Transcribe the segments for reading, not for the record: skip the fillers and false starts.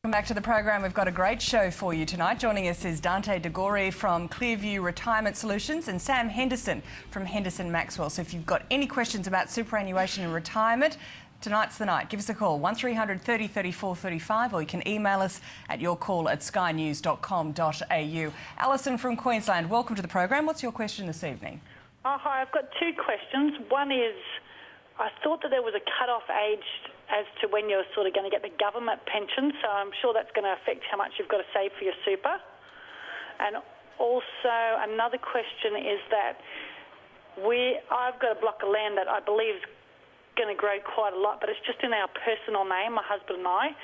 Welcome back to the program. We've got a great show for you tonight. Joining us is Dante De Gori from Clearview Retirement Solutions and Sam Henderson from Henderson Maxwell. So if you've got any questions about superannuation and retirement, tonight's the night. Give us a call, 1300 30 34 35, or you can email us at yourcall@skynews.com.au. Alison from Queensland, welcome to the program. What's your question this evening? Hi, I've got two questions. One is, I thought that there was a cut-off age as to when you're sort of going to get the government pension, so I'm sure that's going to affect how much you've got to save for your super. And also another question is that I've got a block of land that I believe is going to grow quite a lot, but it's just in our personal name, my husband and I.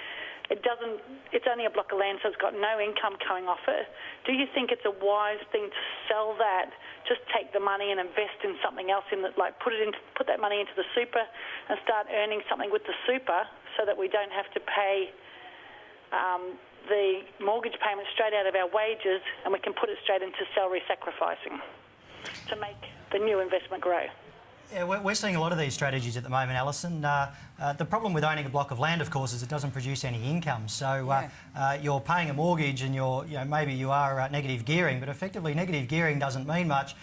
It's only a block of land, so it's got no income coming off it. Do you think it's a wise thing to sell that, just take the money and invest in something else, like put that money into the super and start earning something with the super, so that we don't have to pay the mortgage payment straight out of our wages, and we can put it straight into salary sacrificing to make the new investment grow? Yeah, we're seeing a lot of these strategies at the moment, Alison. The problem with owning a block of land, of course, is it doesn't produce any income. So you're paying a mortgage and maybe you are negative gearing, but effectively negative gearing doesn't mean much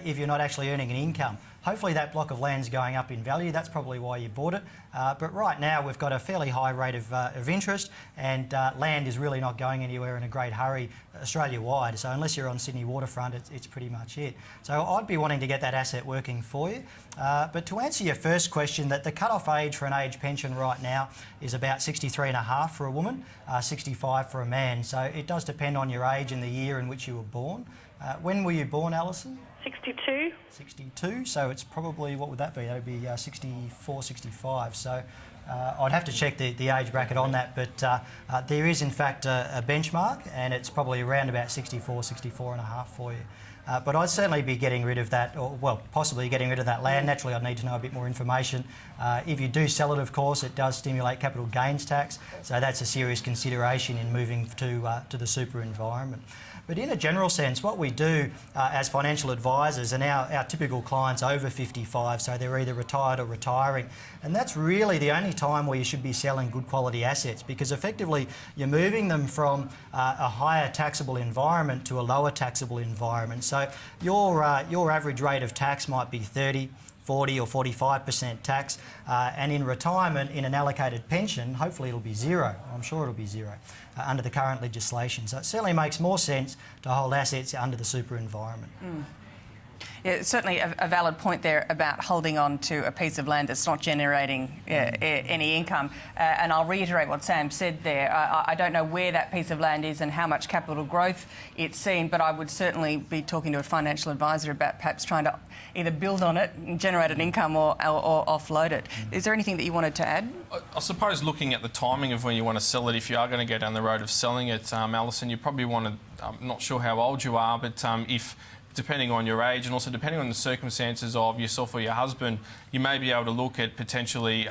if you're not actually earning an income. Hopefully that block of land's going up in value. That's probably why you bought it. But right now we've got a fairly high rate of interest, and land is really not going anywhere in a great hurry Australia-wide. So unless you're on Sydney waterfront, it's pretty much it. So I'd be wanting to get that asset working for you. But to answer your first question, that the cut-off age for an age pension right now is about 63.5 for a woman, 65 for a man. So it does depend on your age and the year in which you were born. When were you born, Alison? 62. 62, so it's probably, what would that be? That would be 64, 65. So I'd have to check the age bracket on that, but there is in fact a benchmark, and it's probably around about 64, 64 and a half for you. But I'd certainly be getting rid of that, or well, possibly getting rid of that land. Naturally, I'd need to know a bit more information. If you do sell it, of course, it does stimulate capital gains tax, so that's a serious consideration in moving to the super environment. But in a general sense, what we do as financial advisors, and our typical clients over 55, so they're either retired or retiring, and that's really the only time where you should be selling good quality assets, because effectively you're moving them from a higher taxable environment to a lower taxable environment. So your average rate of tax might be 30, 40 or 45% tax, and in retirement, in an allocated pension, hopefully it'll be zero. I'm sure it'll be zero under the current legislation. So it certainly makes more sense to hold assets under the super environment. Yeah, certainly a valid point there about holding on to a piece of land that's not generating any income. And I'll reiterate what Sam said there. I don't know where that piece of land is and how much capital growth it's seen, but I would certainly be talking to a financial advisor about perhaps trying to either build on it and generate an income or offload it. Is there anything that you wanted to add? I suppose looking at the timing of when you want to sell it, if you are going to go down the road of selling it, Alison, you probably want to, I'm not sure how old you are, but if depending on your age and also depending on the circumstances of yourself or your husband, you may be able to look at potentially